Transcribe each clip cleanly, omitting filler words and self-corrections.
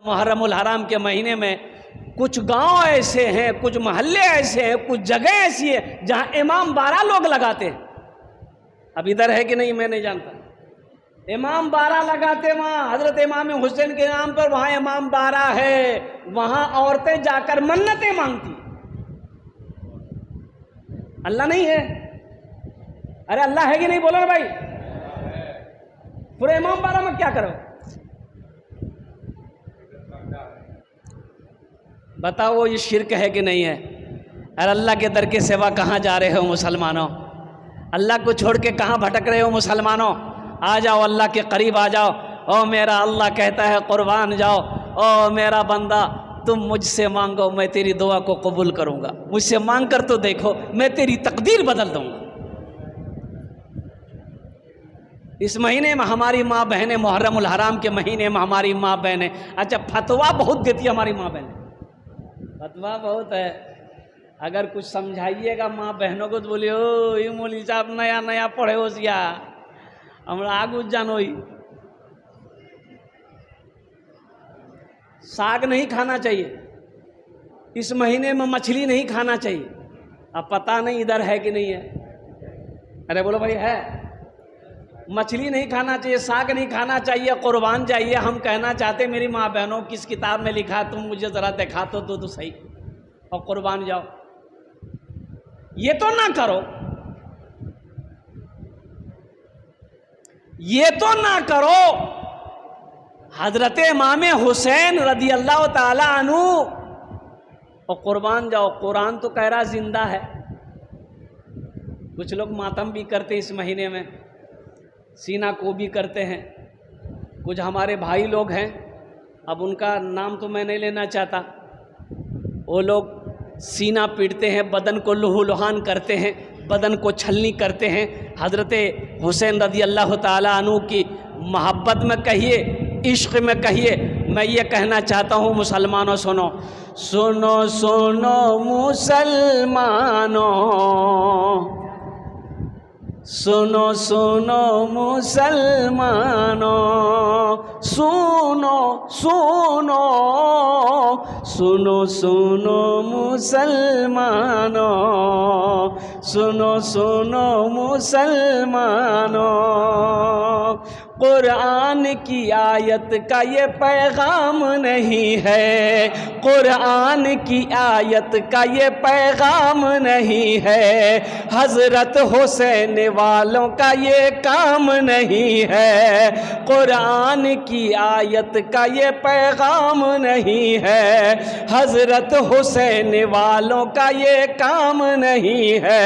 محرم الحرام کے مہینے میں کچھ گاؤں ایسے ہیں، کچھ محلے ایسے ہیں، کچھ جگہ ایسی ہے جہاں امام 12 لوگ لگاتے ہیں۔ اب ادھر ہے کہ نہیں میں نہیں جانتا، امام 12 لگاتے وہاں حضرت امام حسین کے نام پر، وہاں امام 12 ہے، وہاں عورتیں جا کر منتیں مانگتی۔ اللہ نہیں ہے؟ ارے اللہ ہے کہ نہیں بولو نا بھائی، پورے امام 12 میں کیا کرو؟ بتاؤ وہ یہ شرک ہے کہ نہیں ہے؟ ارے اللہ کے در کے سوا کہاں جا رہے ہو مسلمانوں؟ اللہ کو چھوڑ کے کہاں بھٹک رہے ہو مسلمانوں؟ آ جاؤ اللہ کے قریب آ جاؤ۔ او میرا اللہ کہتا ہے قربان جاؤ، او میرا بندہ تم مجھ سے مانگو میں تیری دعا کو قبول کروں گا، مجھ سے مانگ کر تو دیکھو میں تیری تقدیر بدل دوں گا۔ اس مہینے میں ہماری ماں بہنیں، محرم الحرام کے مہینے میں ہماری ماں بہنیں، اچھا فتویٰ بہت دیتی ہے ہماری ماں بہنیں، فتویٰ بہت ہے، اگر کچھ سمجھائیے گا ماں بہنوں کو تو بولیے او یہ مولوی صاحب نیا نیا پڑھے ہو سیا ہمارا آگو جانوئی۔ ساگ نہیں کھانا چاہیے اس مہینے میں، مچھلی نہیں کھانا چاہیے۔ اب پتہ نہیں ادھر ہے کہ نہیں ہے؟ ارے بولو بھائی ہے؟ مچھلی نہیں کھانا چاہیے، ساگ نہیں کھانا چاہیے، قربان جائیے۔ ہم کہنا چاہتے میری ماں بہنوں کس کتاب میں لکھا تم مجھے ذرا دکھا تو صحیح، اور قربان جاؤ۔ یہ تو نہ کرو، یہ تو نہ کرو۔ حضرت امام حسین رضی اللہ تعالی عنہ، اور قربان جاؤ قرآن تو کہہ رہا زندہ ہے۔ کچھ لوگ ماتم بھی کرتے اس مہینے میں، سینہ کو بھی کرتے ہیں، کچھ ہمارے بھائی لوگ ہیں، اب ان کا نام تو میں نہیں لینا چاہتا، وہ لوگ سینہ پیٹتے ہیں، بدن کو لہو لہان کرتے ہیں، بدن کو چھلنی کرتے ہیں۔ حضرت حسین رضی اللہ تعالی عنہ کی محبت میں کہیے، عشق میں کہیے، میں یہ کہنا چاہتا ہوں مسلمانوں سنو، سنو سنو مسلمانوں، سنو سنو مسلمانوں، سنو سنو سنو سنو مسلمانوں، سنو سنو مسلمانوں، قرآن کی آیت کا یہ پیغام نہیں ہے، قرآن کی آیت کا یہ پیغام نہیں ہے، حضرت حسین والوں کا یہ کام نہیں ہے، قرآن کی آیت کا یہ پیغام نہیں ہے، حضرت حسین والوں کا یہ کام نہیں ہے۔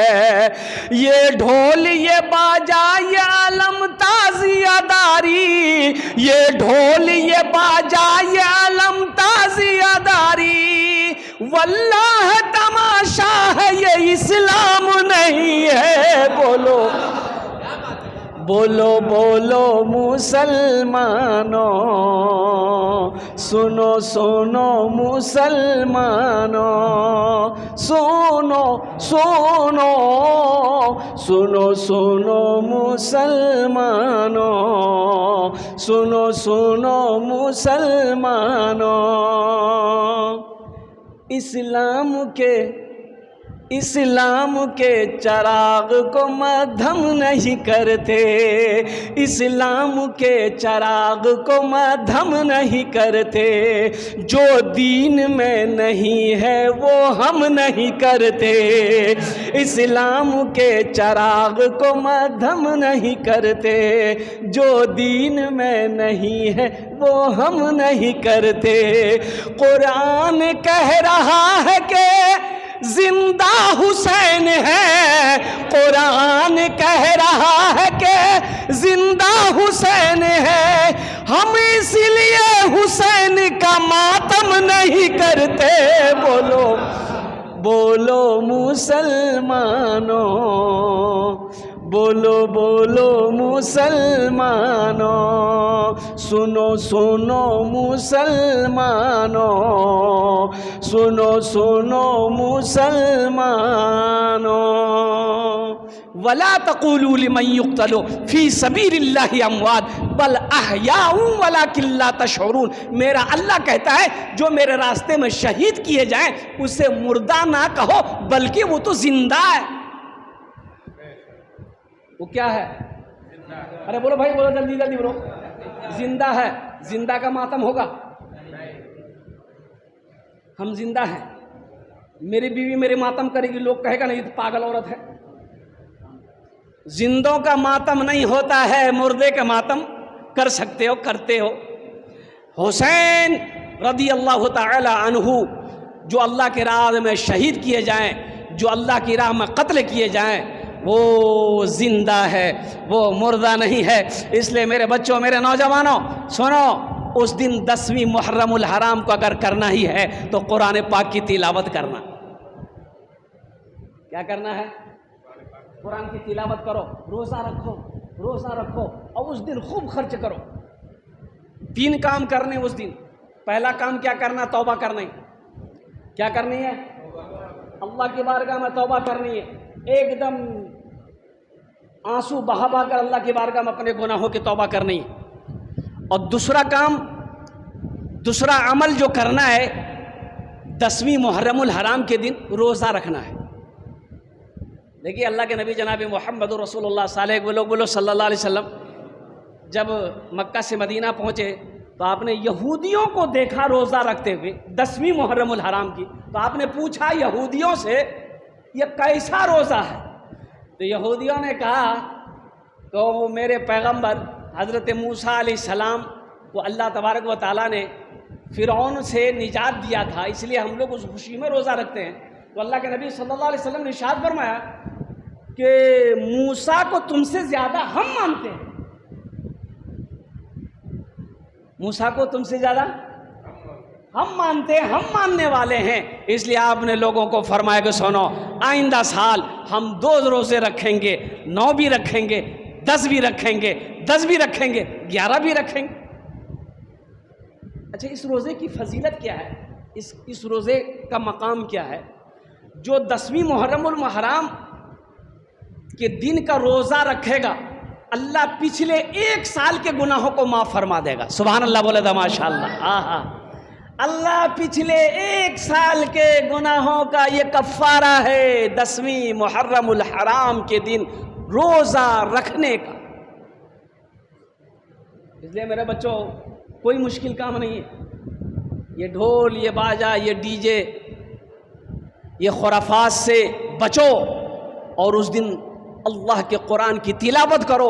یہ ڈھول یہ باجا یہ علم تازیہ داری، یہ ڈھول یہ باجا یہ علم تازیہ داری، واللہ تماشا ہے یہ اسلام نہیں ہے۔ بولو بولو بولو مسلمانوں، سنو سنو مسلمانوں، سنو سنو سنو سنو مسلمانوں، سنو سنو مسلمانوں، اسلام کے چراغ کو مدھم نہیں کرتے، اسلام کے چراغ کو مدھم نہیں کرتے، جو دین میں نہیں ہے وہ ہم نہیں کرتے، اسلام کے چراغ کو مدھم نہیں کرتے، جو دین میں نہیں ہے وہ ہم نہیں کرتے۔ قرآن کہہ رہا ہے کہ زندہ حسین ہے، قرآن کہہ رہا ہے کہ زندہ حسین ہے، ہم اس لیے حسین کا ماتم نہیں کرتے۔ بولو بولو مسلمانوں، بولو بولو مسلمانوں، سنو سنو مسلمانوں، سنو سنو مسلمانوں، ولا تقولوا لمن يقتل في سبيل الله اموات بل احیاء ولکن لا تشعرون. میرا اللہ کہتا ہے جو میرے راستے میں شہید کیے جائیں اسے مردہ نہ کہو بلکہ وہ تو زندہ ہے. وہ کیا ہے؟ ارے بولو بھائی بولو جلدی جلدی بولو. زندہ ہے. زندہ کا ماتم ہوگا؟ ہم زندہ ہیں. میری بیوی میرے ماتم کرے گی، لوگ کہے گا نہیں تو پاگل عورت ہے. زندوں کا ماتم نہیں ہوتا ہے، مردے کا ماتم کر سکتے ہو، کرتے ہو. حسین رضی اللہ تعالی عنہ جو اللہ کی راہ میں شہید کیے جائیں، جو اللہ کی راہ میں قتل کیے جائیں، وہ زندہ ہے، وہ مردہ نہیں ہے. اس لیے میرے بچوں، میرے نوجوانوں سنو، اس دن 10ویں محرم الحرام کو اگر کرنا ہی ہے تو قرآن پاک کی تلاوت کرنا. کیا کرنا ہے؟ قرآن کی تلاوت کرو، روزہ رکھو، روزہ رکھو اور اس دن خوب خرچ کرو. 3 کام کرنے اس دن. پہلا کام کیا کرنا؟ توبہ کرنا. کیا کرنی ہے؟ اللہ کی بارگاہ میں توبہ کرنی ہے. ایک دم آنسو بہا بہا کر اللہ کی بارگاہ میں اپنے گناہوں کی توبہ کرنی ہے. اور دوسرا کام، دوسرا عمل جو کرنا ہے 10ویں محرم الحرام کے دن روزہ رکھنا ہے. دیکھیے اللہ کے نبی جناب محمد رسول اللہ صلی اللہ علیہ وسلم جب مکہ سے مدینہ پہنچے تو آپ نے یہودیوں کو دیکھا روزہ رکھتے ہوئے 10ویں محرم الحرام کی. تو آپ نے پوچھا یہودیوں سے یہ کیسا روزہ ہے؟ تو یہودیوں نے کہا تو وہ میرے پیغمبر حضرت موسیٰ علیہ السلام کو اللہ تبارک و تعالیٰ نے فرعون سے نجات دیا تھا، اس لیے ہم لوگ اس خوشی میں روزہ رکھتے ہیں. تو اللہ کے نبی صلی اللہ علیہ وسلم نے ارشاد فرمایا کہ موسیٰ کو تم سے زیادہ ہم مانتے ہیں. موسیٰ کو تم سے زیادہ ہم مانتے ہیں، ہم ماننے والے ہیں. اس لیے آپ نے لوگوں کو فرمایا کہ سنو، آئندہ سال ہم 2 روزے رکھیں گے، 9 بھی رکھیں گے، 10 بھی رکھیں گے، 10 بھی رکھیں گے، 11 بھی رکھیں گے. اچھا، اس روزے کی فضیلت کیا ہے؟ اس روزے کا مقام کیا ہے؟ جو 10ویں محرم الحرام کے دن کا روزہ رکھے گا اللہ پچھلے 1 سال کے گناہوں کو معاف فرما دے گا. سبحان اللہ بولے تھا ماشاء اللہ. اللہ پچھلے 1 سال کے گناہوں کا یہ کفارہ ہے 10ویں محرم الحرام کے دن روزہ رکھنے کا. اس لیے میرے بچوں کوئی مشکل کام نہیں ہے. یہ ڈھول، یہ باجا، یہ ڈی جے، یہ خرافات سے بچو اور اس دن اللہ کے قرآن کی تلاوت کرو،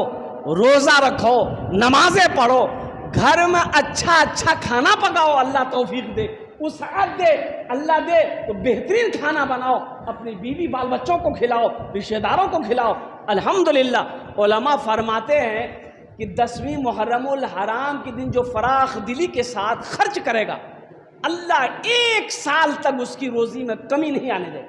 روزہ رکھو، نمازیں پڑھو، گھر میں اچھا اچھا کھانا پکاؤ. اللہ توفیق دے، وسعت دے، اللہ دے تو بہترین کھانا بناؤ، اپنی بیوی بال بچوں کو کھلاؤ، رشتہ داروں کو کھلاؤ. الحمدللہ علماء فرماتے ہیں کہ 10ویں محرم الحرام کے دن جو فراخ دلی کے ساتھ خرچ کرے گا اللہ 1 سال تک اس کی روزی میں کمی نہیں آنے دے.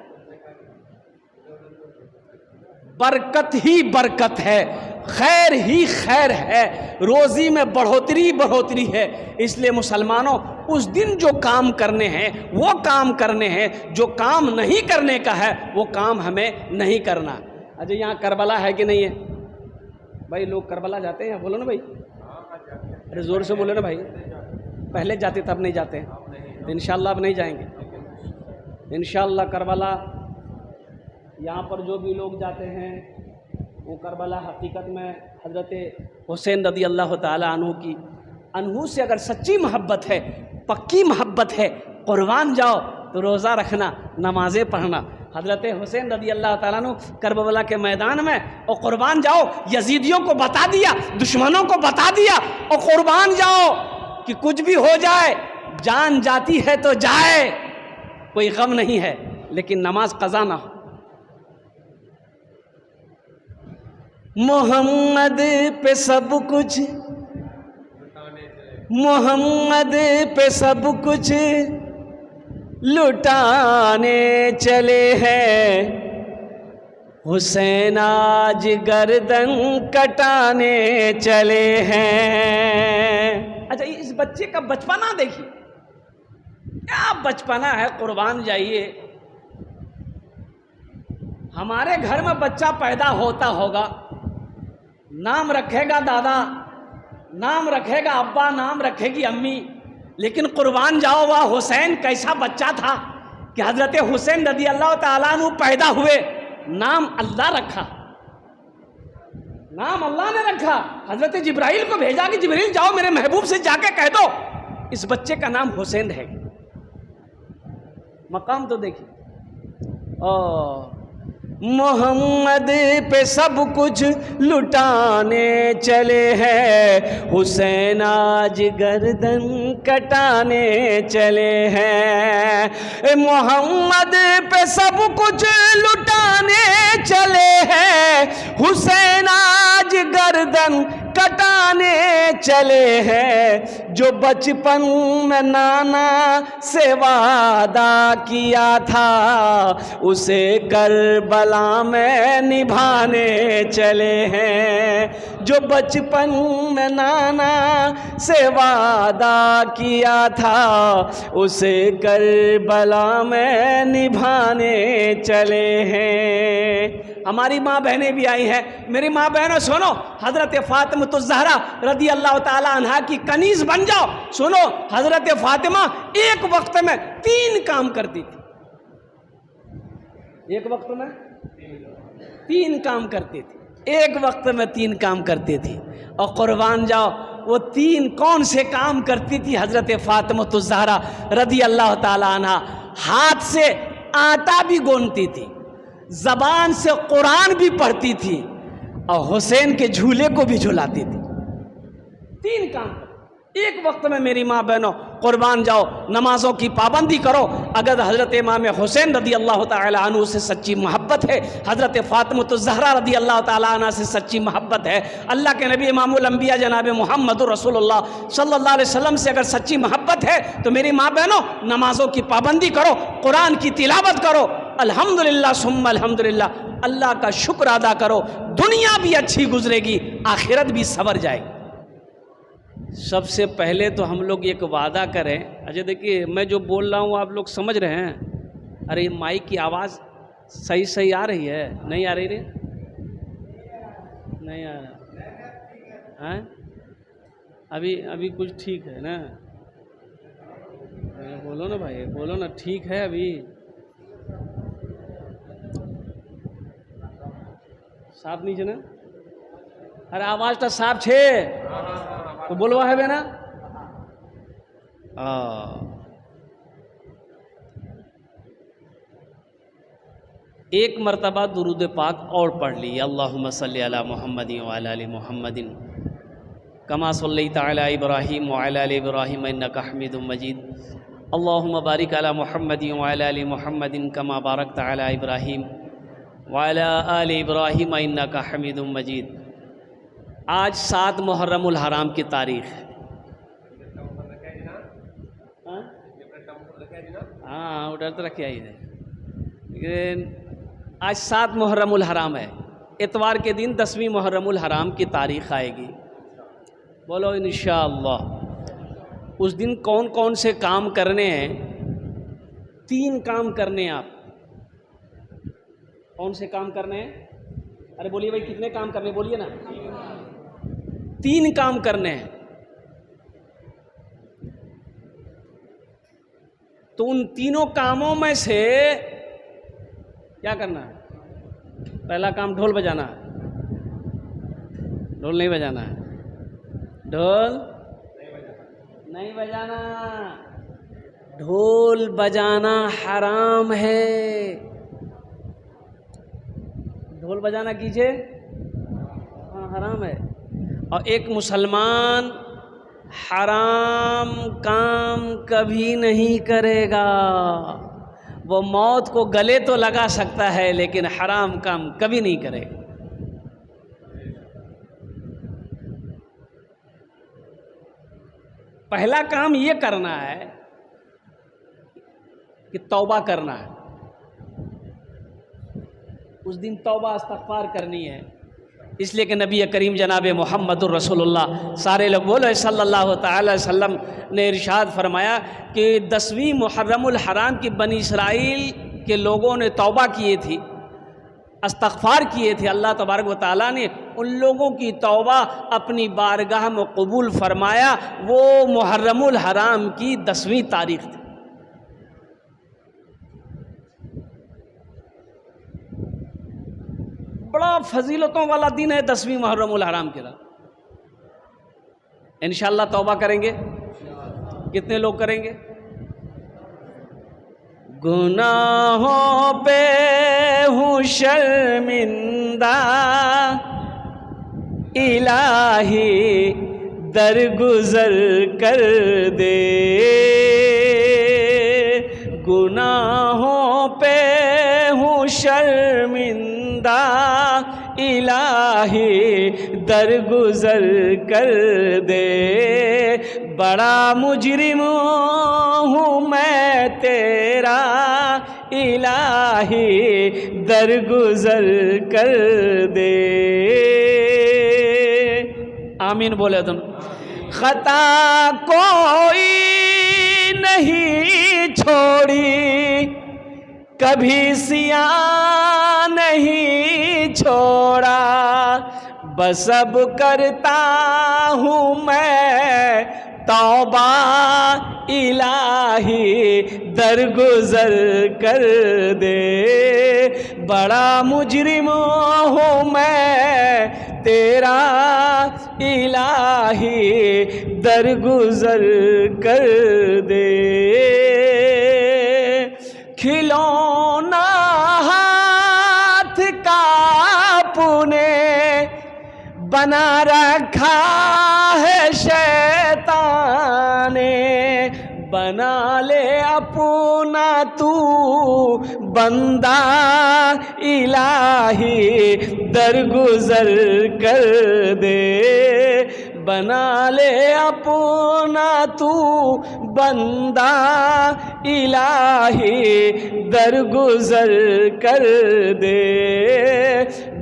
برکت ہی برکت ہے، خیر ہی خیر ہے، روزی میں بڑھوتری ہے. اس لیے مسلمانوں اس دن جو کام کرنے ہیں وہ کام کرنے ہیں، جو کام نہیں کرنے کا ہے وہ کام ہمیں نہیں کرنا. اچھا، یہاں کربلا ہے کہ نہیں ہے بھائی؟ لوگ کربلا جاتے ہیں؟ بولو نا بھائی، ارے زور سے بولو نا بھائی. پہلے جاتے تھے، اب نہیں جاتے ہیں. انشاءاللہ اب نہیں جائیں گے انشاءاللہ. کربلا یہاں پر جو بھی لوگ جاتے ہیں وہ کربلا حقیقت میں حضرت حسین رضی اللہ تعالی عنہ سے اگر سچی محبت ہے، پکی محبت ہے، قربان جاؤ تو روزہ رکھنا، نمازیں پڑھنا. حضرت حسین رضی اللہ تعالیٰ عنہ کربلا کے میدان میں اور قربان جاؤ، یزیدیوں کو بتا دیا، دشمنوں کو بتا دیا اور قربان جاؤ کہ کچھ بھی ہو جائے، جان جاتی ہے تو جائے، کوئی غم نہیں ہے، لیکن نماز قضا نہ ہو. محمد پہ سب کچھ، محمد پہ سب کچھ لٹانے چلے ہیں، حسین آج گردن کٹانے چلے ہیں. اچھا، اس بچے کا بچپنا دیکھیے، کیا بچپنا ہے. قربان جائیے. ہمارے گھر میں بچہ پیدا ہوتا ہوگا، نام رکھے گا دادا، نام رکھے گا ابا، نام رکھے گی امی، لیکن قربان جاؤ وہ حسین کیسا بچہ تھا کہ حضرت حسین رضی اللہ تعالیٰ عنہ پیدا ہوئے، نام اللہ رکھا، نام اللہ نے رکھا۔ حضرت جبرائیل کو بھیجا کہ جبرائیل جاؤ میرے محبوب سے جا کے کہہ دو اس بچے کا نام حسین ہے۔ مقام تو دیکھیے، محمد پہ سب کچھ لٹانے چلے ہیں، حسین آج گردن کٹانے چلے ہیں، محمد پہ سب کچھ لٹانے چلے ہیں، حسین آج گردن کٹانے چلے ہیں، جو بچپن میں نانا سے وعدہ کیا تھا اسے کربلا میں نبھانے چلے ہیں، جو بچپن میں نانا سے وعدہ کیا تھا اسے کربلا میں نبھانے چلے ہیں۔ ہماری ماں بہنیں بھی آئی ہیں، میری ماں بہنوں سنو، حضرت فاطمہ الزہرا رضی اللہ تعالی عنہا کی کنیز بن جاؤ۔ سنو، حضرت فاطمہ ایک وقت میں 3 کام کرتی تھی، ایک وقت میں 3 کام کرتی تھی، ایک وقت میں 3 کام کرتی تھی۔ اور قربان جاؤ وہ 3 کون سے کام کرتی تھی حضرت فاطمہ الزہرا رضی اللہ تعالی عنہا؟ ہاتھ سے آٹا بھی گونتی تھی، زبان سے قرآن بھی پڑھتی تھی، اور حسین کے جھولے کو بھی جھلاتی تھی۔ 3 کام ایک وقت میں۔ میری ماں بہنوں قربان جاؤ، نمازوں کی پابندی کرو۔ اگر حضرت امام حسین رضی اللہ تعالیٰ عنہ سے سچی محبت ہے، حضرت فاطمہ الزہرا رضی اللہ تعالیٰ عنہ سے سچی محبت ہے، اللہ کے نبی امام الانبیاء جناب محمد رسول اللہ صلی اللہ علیہ وسلم سے اگر سچی محبت ہے تو میری ماں بہنوں نمازوں کی پابندی کرو، قرآن کی تلاوت کرو، الحمدللہ ثم الحمدللہ، اللہ کا شکر ادا کرو، دنیا بھی اچھی گزرے گی، آخرت بھی سنور جائے گی۔ سب سے پہلے تو ہم لوگ ایک وعدہ کریں۔ اچھا دیکھیے، میں جو بول رہا ہوں آپ لوگ سمجھ رہے ہیں؟ ارے مائک کی آواز صحیح آ رہی ہے؟ نہیں آ رہی رے؟ نہیں آ رہا ہے؟ ابھی کچھ ٹھیک ہے نا؟ بولو نا بھائی، بولو نا، ٹھیک ہے ابھی؟ صاف نہیں نا؟ ارے آواز تو صاف چھے تو بولوا ہے نا؟ ایک مرتبہ درود پاک اور پڑھ لی، اللہم صلی علی محمد وعلی آل محمد کما صلیت علی ابراہیم وعلی آل ابراہیم انک حمید مجید، اللہم بارک علی محمد وعلی آل محمد کما بارکت علی ابراہیم وعلی آل ابراہیم انک حمید مجید۔ آج 7 محرم الحرام کی تاریخ ہے۔ ہاں ادھر تو رکھے آئی ہے، لیکن آج 7 محرم الحرام ہے۔ اتوار کے دن 10ویں محرم الحرام کی تاریخ آئے گی۔ بولو انشاءاللہ۔ اس دن کون کون سے کام کرنے ہیں؟ 3 کام کرنے ہیں۔ آپ کون سے کام کرنے ہیں؟ ارے بولیے بھائی، کتنے کام کرنے؟ بولیے نا۔ 3 کام کرنے ہیں۔ تو ان تینوں کاموں میں سے کیا کرنا ہے؟ پہلا کام ڈھول بجانا ہے۔ ڈھول نہیں بجانا ہے، ڈھول نہیں بجانا، ڈھول بجانا حرام ہے۔ ڈھول بجانا کیجئے، ہاں حرام ہے۔ اور ایک مسلمان حرام کام کبھی نہیں کرے گا۔ وہ موت کو گلے تو لگا سکتا ہے لیکن حرام کام کبھی نہیں کرے گا۔ پہلا کام یہ کرنا ہے کہ توبہ کرنا ہے۔ اس دن توبہ استغفار کرنی ہے، اس لیے کہ نبی کریم جناب محمد الرسول اللہ سارے لوگ بولے صلی اللہ تعالی وسلم نے ارشاد فرمایا کہ 10ویں محرم الحرام کی بنی اسرائیل کے لوگوں نے توبہ کی تھی، استغفار کیے تھے، اللہ تبارک و تعالیٰ نے ان لوگوں کی توبہ اپنی بارگاہ میں قبول فرمایا۔ وہ محرم الحرام کی 10ویں تاریخ تھی۔ بڑا فضیلتوں والا دن ہے 10ویں محرم الحرام کے رات۔ انشاءاللہ توبہ کریں گے؟ کتنے لوگ کریں گے؟ گناہوں پہ ہوں شرمندہ، الہی درگزر کر دے، گناہوں پہ ہوں شرمندہ، الہی درگزر کر دے، بڑا مجرم ہوں میں تیرا، الہی درگزر کر دے۔ آمین بولے تم۔ خطا کوئی نہیں چھوڑی، کبھی سیاہ نہیں چھوڑا، بس اب کرتا ہوں میں توبہ، الہی درگزر کر دے، بڑا مجرم ہوں میں تیرا، الہی درگزر کر دے۔ کھلونا ہاتھ کا اپنے بنا رکھا ہے شیطان نے، بنا لے اپنا تو بندہ، الہی درگزر کر دے، بنا لے اپنا تو بندہ، الہی درگزر کر دے،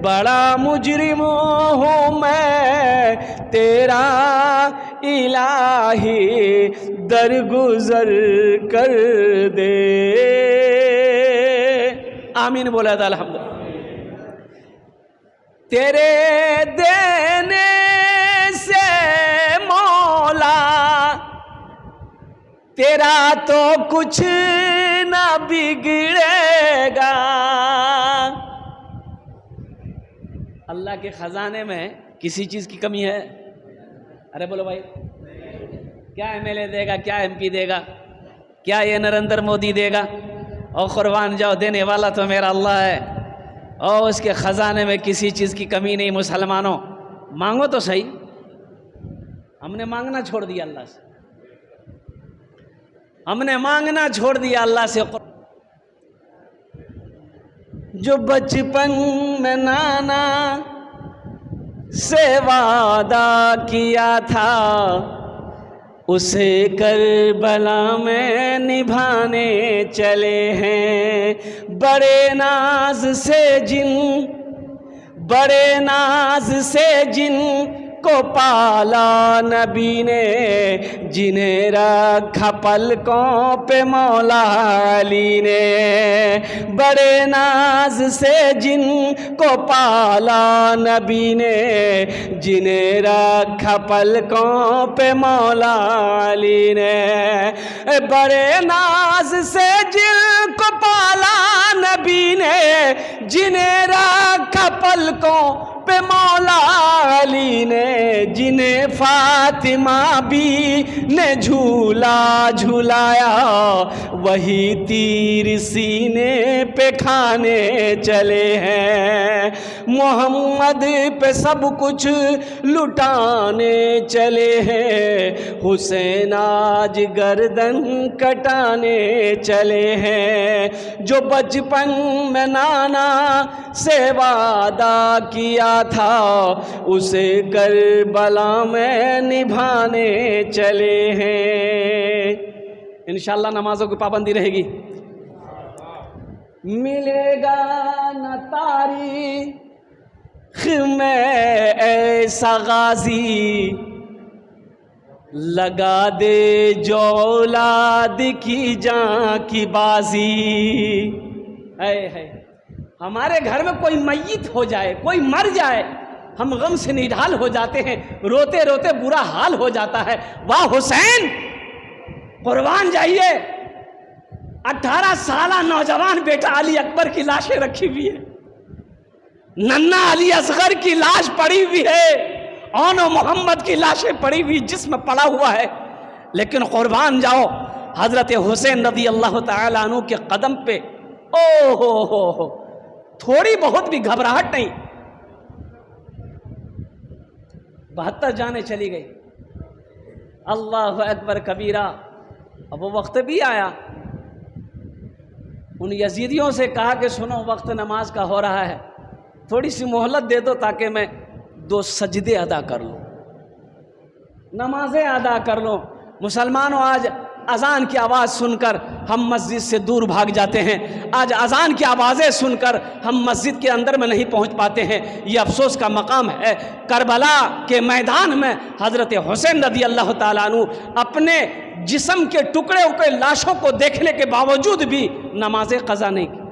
بڑا مجرم ہوں میں تیرا، الہی درگزر کر دے۔ آمین بولا تھا الحمدللہ۔ تیرے دینے سے مولا تیرا تو کچھ نہ بگڑے گا، اللہ کے خزانے میں کسی چیز کی کمی ہے؟ ارے بولو بھائی، کیا ایم ایل اے دے گا، کیا ایم پی دے گا، کیا یہ نریندر مودی دے گا؟ اور قربان جاؤ، دینے والا تو میرا اللہ ہے، اور اس کے خزانے میں کسی چیز کی کمی نہیں۔ مسلمانوں مانگو تو صحیح، ہم نے مانگنا چھوڑ دیا اللہ سے، ہم نے مانگنا چھوڑ دیا اللہ سے۔ جو بچپن میں نانا سے وعدہ کیا تھا، اسے کربلا میں نبھانے چلے ہیں، بڑے ناز سے جن کو پالا نبی نے، جنہیں رکھا پلکوں پہ مولا علی نے، بڑے ناز سے جن کو پالا نبی نے، جنہیں رکھا پلکوں پہ مولا علی نے، بڑے ناز سے جن کو پالا نبی نے، جنہیں رکھا پلکوں پہ مولا علی نے، جنہیں فاطمہ بھی نے جھولا جھولایا، وہی تیر سینے پہ کھانے چلے ہیں، محمد پہ سب کچھ لٹانے چلے ہیں، حسین آج گردن کٹانے چلے ہیں، جو بچپن میں نانا سے وعدہ کیا تھا، اسے کربلا میں نبھانے چلے ہیں۔ انشاءاللہ نمازوں کی پابندی رہے گی۔ ملے گا نہ تاریخ میں ایسا غازی، لگا دے جو اولاد کی جان کی بازی، ہے ہمارے گھر میں کوئی میت ہو جائے، کوئی مر جائے، ہم غم سے نڈھال ہو جاتے ہیں، روتے روتے برا حال ہو جاتا ہے۔ واہ حسین، قربان جائیے، 18 سالہ نوجوان بیٹا علی اکبر کی لاشیں رکھی ہوئی ہے، ننا علی اصغر کی لاش پڑی ہوئی ہے، اون و محمد کی لاشیں پڑی ہوئی، جسم پڑا ہوا ہے، لیکن قربان جاؤ حضرت حسین رضی اللہ تعالیٰ عنہ کے قدم پہ او ہو تھوڑی بہت بھی گھبراہٹ نہیں۔ 72 جانیں چلی گئی، اللہ اکبر کبیرہ۔ اب وہ وقت بھی آیا، ان یزیدیوں سے کہا کہ سنو وقت نماز کا ہو رہا ہے، تھوڑی سی مہلت دے دو تاکہ میں 2 سجدے ادا کر لوں، نمازیں ادا کر لوں۔ مسلمانوں، آج اذان کی آواز سن کر ہم مسجد سے دور بھاگ جاتے ہیں، آج اذان کی آوازیں سن کر ہم مسجد کے اندر میں نہیں پہنچ پاتے ہیں، یہ افسوس کا مقام ہے۔ کربلا کے میدان میں حضرت حسین رضی اللہ تعالیٰ عنہ اپنے جسم کے ٹکڑے ہوئے لاشوں کو دیکھنے کے باوجود بھی نماز قضا نہیں کی۔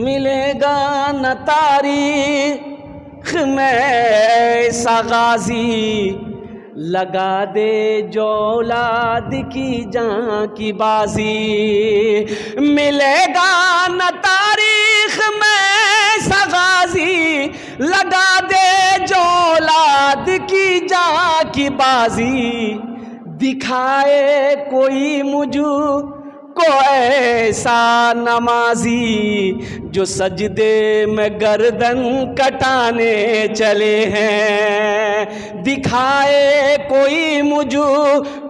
ملے گا نہ تاریخ میں ایسا غازی، لگا دے جو اولاد کی جان کی بازی۔ ملے گا نہ تاریخ میں ایسا غازی، لگا دے جو اولاد کی جان کی بازی۔ دکھائے کوئی مجھ کو ایسا نمازی، جو سجدے میں گردن کٹانے چلے ہیں۔ دکھائے کوئی مجھ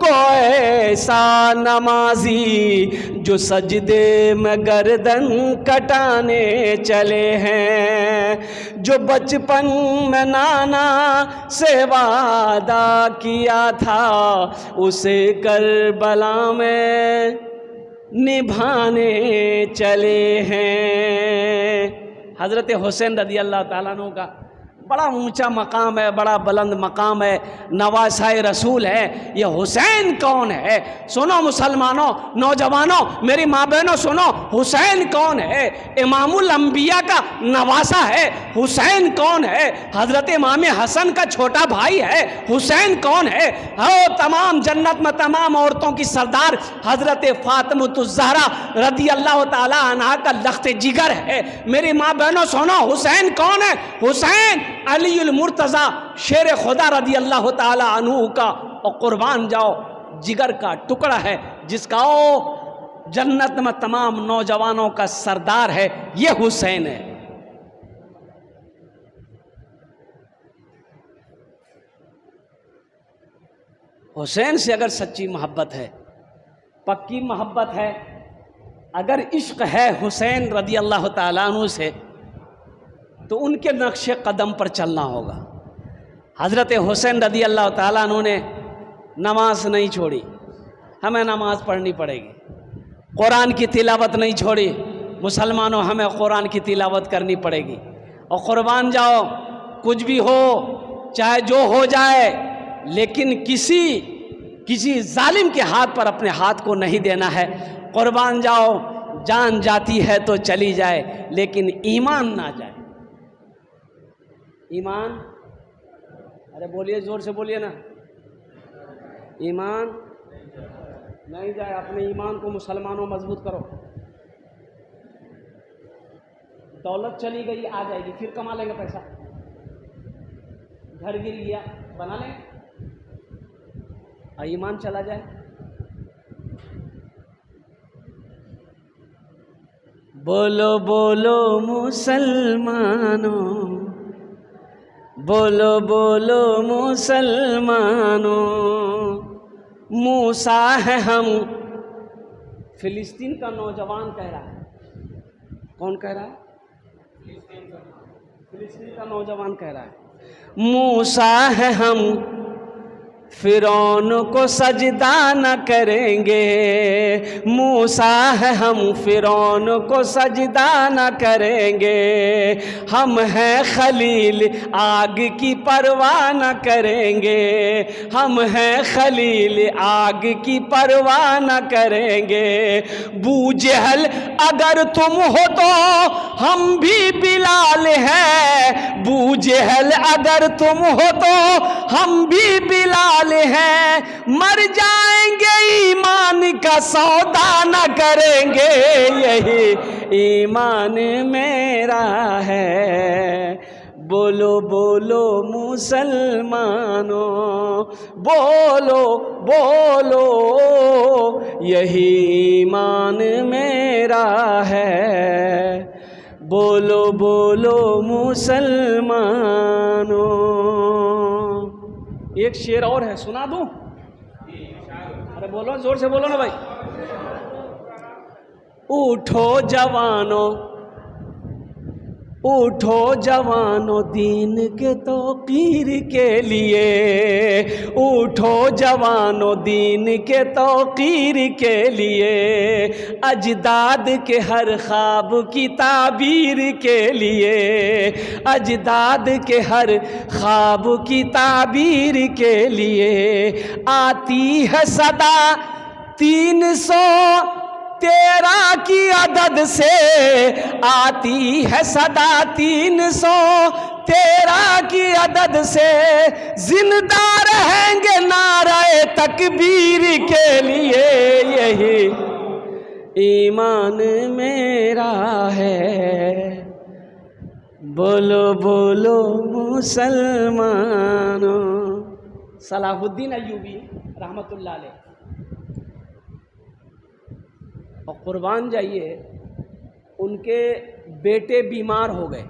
کو ایسا نمازی، جو سجدے میں گردن کٹانے چلے ہیں۔ جو بچپن میں نانا سے وعدہ کیا تھا، اسے کربلا میں نبھانے چلے ہیں۔ حضرت حسین رضی اللہ تعالیٰ عنہ کا بڑا اونچا مقام ہے، بڑا بلند مقام ہے، نواسۂ رسول ہے۔ یہ حسین کون ہے؟ سنو مسلمانوں، نوجوانوں، میری ماں بہنوں سنو، حسین کون ہے؟ امام الانبیاء کا نواسہ ہے۔ حسین کون ہے؟ حضرت امام حسن کا چھوٹا بھائی ہے۔ حسین کون ہے؟ تمام جنت میں تمام عورتوں کی سردار حضرت فاطمہ الزہرا رضی اللہ تعالی عنہا کا لخت جگر ہے۔ میری ماں بہنوں سنو، حسین کون ہے؟ حسین علی المرتضی شیر خدا رضی اللہ تعالی عنہ کا اور قربان جاؤ جگر کا ٹکڑا ہے، جس کا جنت میں تمام نوجوانوں کا سردار ہے۔ یہ حسین ہے۔ حسین سے اگر سچی محبت ہے، پکی محبت ہے، اگر عشق ہے حسین رضی اللہ تعالیٰ عنہ سے، تو ان کے نقش قدم پر چلنا ہوگا۔ حضرت حسین رضی اللہ تعالیٰ عنہ نے نماز نہیں چھوڑی، ہمیں نماز پڑھنی پڑے گی۔ قرآن کی تلاوت نہیں چھوڑی، مسلمانوں ہمیں قرآن کی تلاوت کرنی پڑے گی۔ اور قربان جاؤ، کچھ بھی ہو، چاہے جو ہو جائے، لیکن کسی ظالم کے ہاتھ پر اپنے ہاتھ کو نہیں دینا ہے۔ قربان جاؤ، جان جاتی ہے تو چلی جائے، لیکن ایمان نہ جائے۔ ایمان، ارے بولیے، زور سے بولیے نا، ایمان نہیں جائے۔ اپنے ایمان کو مسلمانوں مضبوط کرو۔ دولت چلی گئی، آ جائے گی، پھر کما لیں گے پیسہ۔ گھر گر گیا، بنا لیں، اور ایمان چلا جائے۔ بولو بولو مسلمانوں، بولو بولو مسلمانوں، موسیٰ ہے ہم۔ فلسطین کا نوجوان کہہ رہا ہے۔ کون کہہ رہا ہے؟ فلسطین کا نوجوان کہہ رہا ہے، موسیٰ ہے ہم، فرعون کو سجدہ نہ کریں گے، موسیٰ ہے ہم فرعون کو سجدہ نہ کریں گے، ہم ہیں خلیل آگ کی پرواہ نہ کریں گے، ہم ہیں خلیل آگ کی پرواہ نہ کریں گے، ابو جہل اگر تم ہو تو ہم بھی بلال ہیں، ابو جہل اگر تم ہو تو ہم بھی بلال ہیں، مر جائیں گے ایمان کا سودا نہ کریں گے، یہی ایمان میرا ہے، بولو بولو مسلمانوں، بولو بولو یہی ایمان میرا ہے، بولو بولو مسلمانوں۔ ایک شعر اور ہے، سنا دوں؟ ارے بولو، زور سے بولو نا بھائی۔ اٹھو جوانوں، اٹھو جوانوں دین کے توقیر کے لیے، اٹھو جوانوں دین کے توقیر کے لیے، اجداد کے ہر خواب کی تعبیر کے لیے، اجداد کے ہر خواب کی تعبیر کے لیے، آتی ہے صدا 313 کی عدد سے، آتی ہے صدا 313 کی عدد سے، زندہ رہیں گے نعرہ تکبیر کے لیے، یہی ایمان میرا ہے، بولو بولو مسلمانوں۔ صلاح الدین ایوبی رحمۃ اللہ علیہ، اور قربان جائیے ان کے بیٹے بیمار ہو گئے،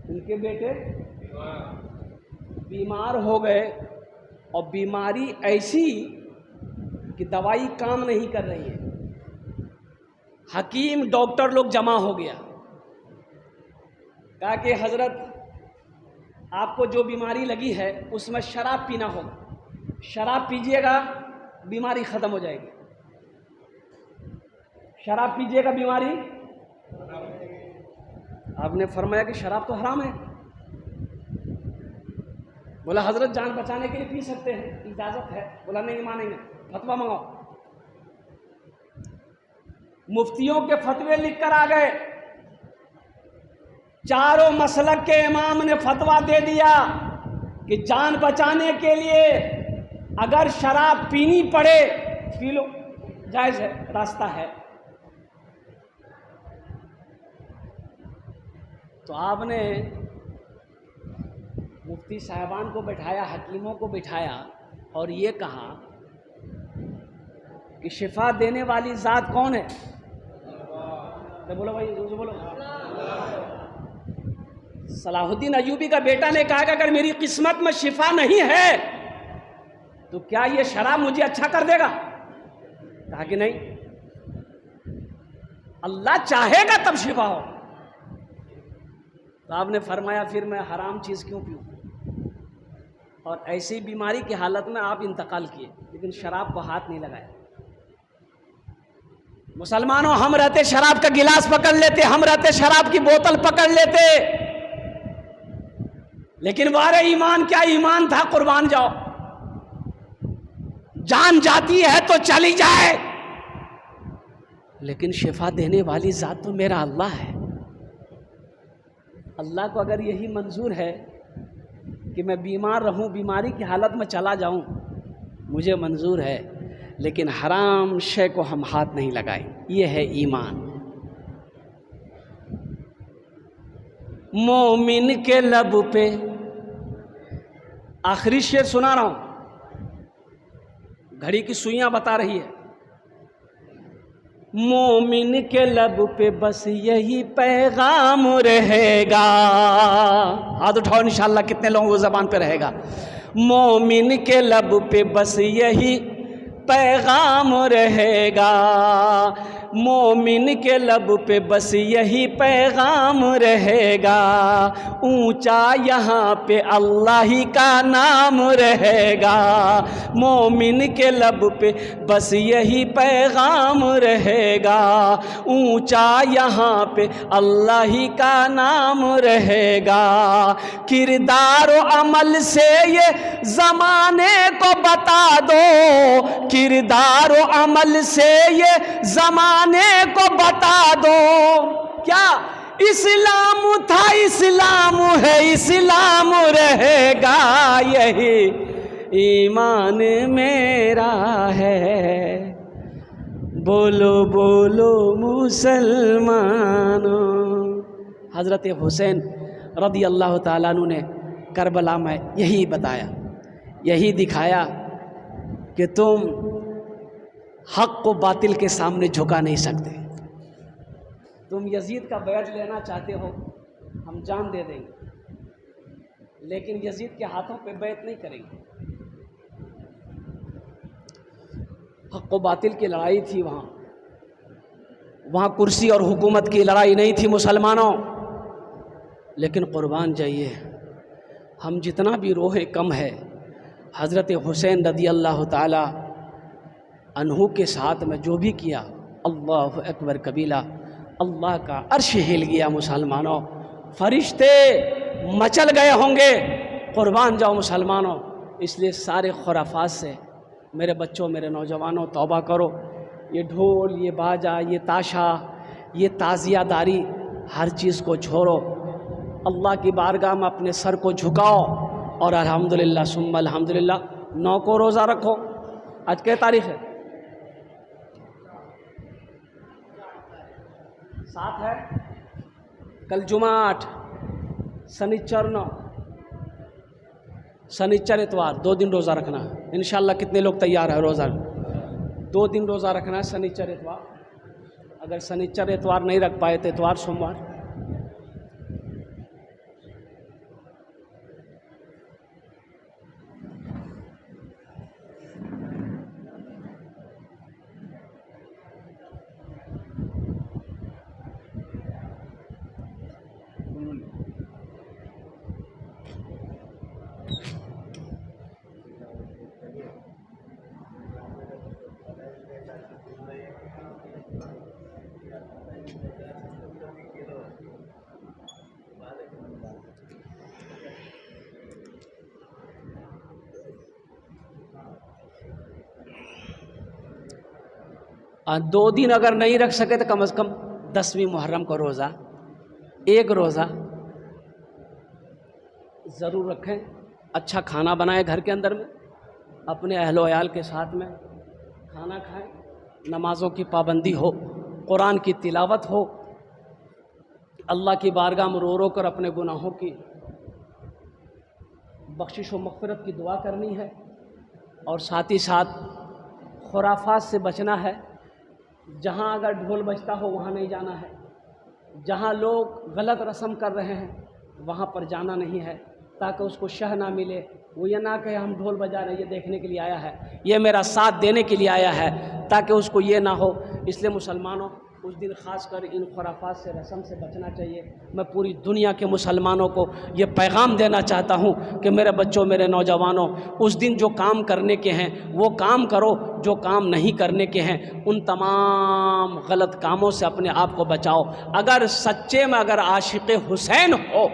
ان کے بیٹے بیمار ہو گئے، اور بیماری ایسی کہ دوائی کام نہیں کر رہی ہے، حکیم ڈاکٹر لوگ جمع ہو گیا، کہا کہ حضرت آپ کو جو بیماری لگی ہے اس میں شراب پینا ہوگا، شراب پیجئے گا بیماری ختم ہو جائے گی، شراب پیجئے گا بیماری۔ آپ نے فرمایا کہ شراب تو حرام ہے، بولا حضرت جان بچانے کے لیے پی سکتے ہیں، اجازت ہے، بولا نہیں مانیں گے، فتویٰ منگاؤ، مفتیوں کے فتوے لکھ کر آ گئے، چاروں مسلک کے امام نے فتویٰ دے دیا کہ جان بچانے کے لیے اگر شراب پینی پڑے پی لو، جائز ہے، راستہ ہے۔ تو آپ نے مفتی صاحبان کو بٹھایا، حکیموں کو بٹھایا، اور یہ کہا کہ شفا دینے والی ذات کون ہے؟ بولو بھائی، بولو۔ صلاح الدین ایوبی کا بیٹا نے کہا کہ اگر میری قسمت میں شفا نہیں ہے تو کیا یہ شراب مجھے اچھا کر دے گا؟ کہا کہ نہیں، اللہ چاہے گا تب شفا ہو۔ تو آپ نے فرمایا پھر میں حرام چیز کیوں پیوں؟ اور ایسی بیماری کی حالت میں آپ انتقال کیے، لیکن شراب کو ہاتھ نہیں لگایا۔ مسلمانوں، ہم رہتے شراب کا گلاس پکڑ لیتے، ہم رہتے شراب کی بوتل پکڑ لیتے، لیکن وارے ایمان کیا ایمان تھا، قربان جاؤ، جان جاتی ہے تو چلی جائے، لیکن شفا دینے والی ذات تو میرا اللہ ہے۔ اللہ کو اگر یہی منظور ہے کہ میں بیمار رہوں، بیماری کی حالت میں چلا جاؤں، مجھے منظور ہے، لیکن حرام شے کو ہم ہاتھ نہیں لگائیں، یہ ہے ایمان۔ مومن کے لب پہ، آخری شعر سنا رہا ہوں، گھڑی کی سوئیاں بتا رہی ہے، مومن کے لب پہ بس یہی پیغام رہے گا، ہاتھ اٹھاؤ انشاءاللہ کتنے لوگوں کو زبان پہ رہے گا، مومن کے لب پہ بس یہی پیغام رہے گا، مومن کے لب پہ بس یہی پیغام رہے گا، اونچا یہاں پہ اللہ ہی کا نام رہے گا، مومن کے لب پہ بس یہی پیغام رہے گا، اونچا یہاں پہ اللہ ہی کا نام رہے گا۔ کردار و عمل سے یہ زمانے کو بتا دو، کردار و عمل سے یہ زمانے کو بتا دو، کیا اسلام تھا اسلام ہے اسلام رہے گا، یہی ایمان میرا ہے، بولو بولو مسلمانوں۔ حضرت حسین رضی اللہ تعالیٰ عنہ نے کربلا میں یہی بتایا، یہی دکھایا کہ تم حق کو باطل کے سامنے جھکا نہیں سکتے۔ تم یزید کا بیعت لینا چاہتے ہو، ہم جان دے دیں گے، لیکن یزید کے ہاتھوں پہ بیعت نہیں کریں گے۔ حق و باطل کی لڑائی تھی وہاں کرسی اور حکومت کی لڑائی نہیں تھی مسلمانوں۔ لیکن قربان جائیے، ہم جتنا بھی روحیں کم ہے، حضرت حسین رضی اللہ تعالی عنہ کے ساتھ میں جو بھی کیا، اللہ اکبر کبیرہ، اللہ کا عرش ہل گیا مسلمانوں، فرشتے مچل گئے ہوں گے۔ قربان جاؤ مسلمانوں، اس لیے سارے خرافات سے میرے بچوں، میرے نوجوانوں، توبہ کرو۔ یہ ڈھول، یہ باجا، یہ تاشا، یہ تعزیہ داری، ہر چیز کو چھوڑو، اللہ کی بارگاہ میں اپنے سر کو جھکاؤ اور الحمدللہ ثم الحمدللہ 9 کو روزہ رکھو۔ آج کیا تاریخ ہے؟ 7 ہے، کل جمعہ 8، سنیچر 9، سنیچر اتوار 2 دن روزہ رکھنا ہے انشاءاللہ۔ کتنے لوگ تیار ہیں روزہ؟ 2 دن روزہ رکھنا ہے، سنیچر اتوار۔ اگر سنیچر اتوار نہیں رکھ پائے تو اتوار سوموار۔ اور 2 دن اگر نہیں رکھ سکے تو کم از کم 10ویں محرم کو روزہ، 1 روزہ ضرور رکھیں۔ اچھا کھانا بنائیں گھر کے اندر میں، اپنے اہل و عیال کے ساتھ میں کھانا کھائیں، نمازوں کی پابندی ہو، قرآن کی تلاوت ہو، اللہ کی بارگاہ میں رو رو کر اپنے گناہوں کی بخشش و مغفرت کی دعا کرنی ہے، اور ساتھ ہی ساتھ خرافات سے بچنا ہے۔ جہاں اگر ڈھول بجتا ہو وہاں نہیں جانا ہے، جہاں لوگ غلط رسم کر رہے ہیں وہاں پر جانا نہیں ہے، تاکہ اس کو شہ نہ ملے، وہ یہ نہ کہے ہم ڈھول بجا رہے ہیں، یہ دیکھنے کے لیے آیا ہے، یہ میرا ساتھ دینے کے لیے آیا ہے، تاکہ اس کو یہ نہ ہو۔ اس لیے مسلمانوں اس دن خاص کر ان خرافات سے رسم سے بچنا چاہیے۔ میں پوری دنیا کے مسلمانوں کو یہ پیغام دینا چاہتا ہوں کہ میرے بچوں، میرے نوجوانوں، اس دن جو کام کرنے کے ہیں وہ کام کرو، جو کام نہیں کرنے کے ہیں ان تمام غلط کاموں سے اپنے آپ کو بچاؤ۔ اگر سچے میں اگر عاشق حسین ہو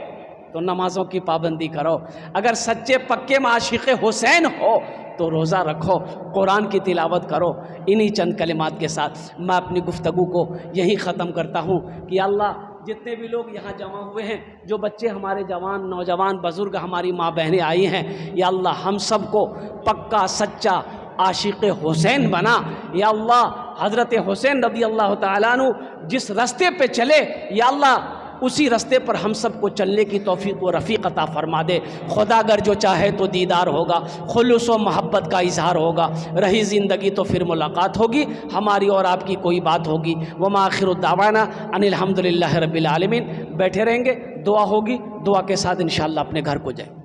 تو نمازوں کی پابندی کرو، اگر سچے پکے میں عاشق حسین ہو تو روزہ رکھو، قرآن کی تلاوت کرو۔ انہی چند کلمات کے ساتھ میں اپنی گفتگو کو یہی ختم کرتا ہوں کہ اللہ جتنے بھی لوگ یہاں جمع ہوئے ہیں، جو بچے ہمارے جوان، نوجوان، بزرگ، ہماری ماں بہنیں آئی ہیں، یا اللہ ہم سب کو پکا سچا عاشق حسین بنا۔ یا اللہ حضرت حسین رضی اللہ تعالیٰ عنہ جس راستے پہ چلے، یا اللہ اسی راستے پر ہم سب کو چلنے کی توفیق و رفیق عطا فرما دے۔ خدا اگر جو چاہے تو دیدار ہوگا، خلوص و محبت کا اظہار ہوگا، رہی زندگی تو پھر ملاقات ہوگی، ہماری اور آپ کی کوئی بات ہوگی۔ وما آخر دعوانا ان الحمدللہ رب العالمین۔ بیٹھے رہیں گے، دعا ہوگی، دعا کے ساتھ انشاءاللہ اپنے گھر کو جائیں۔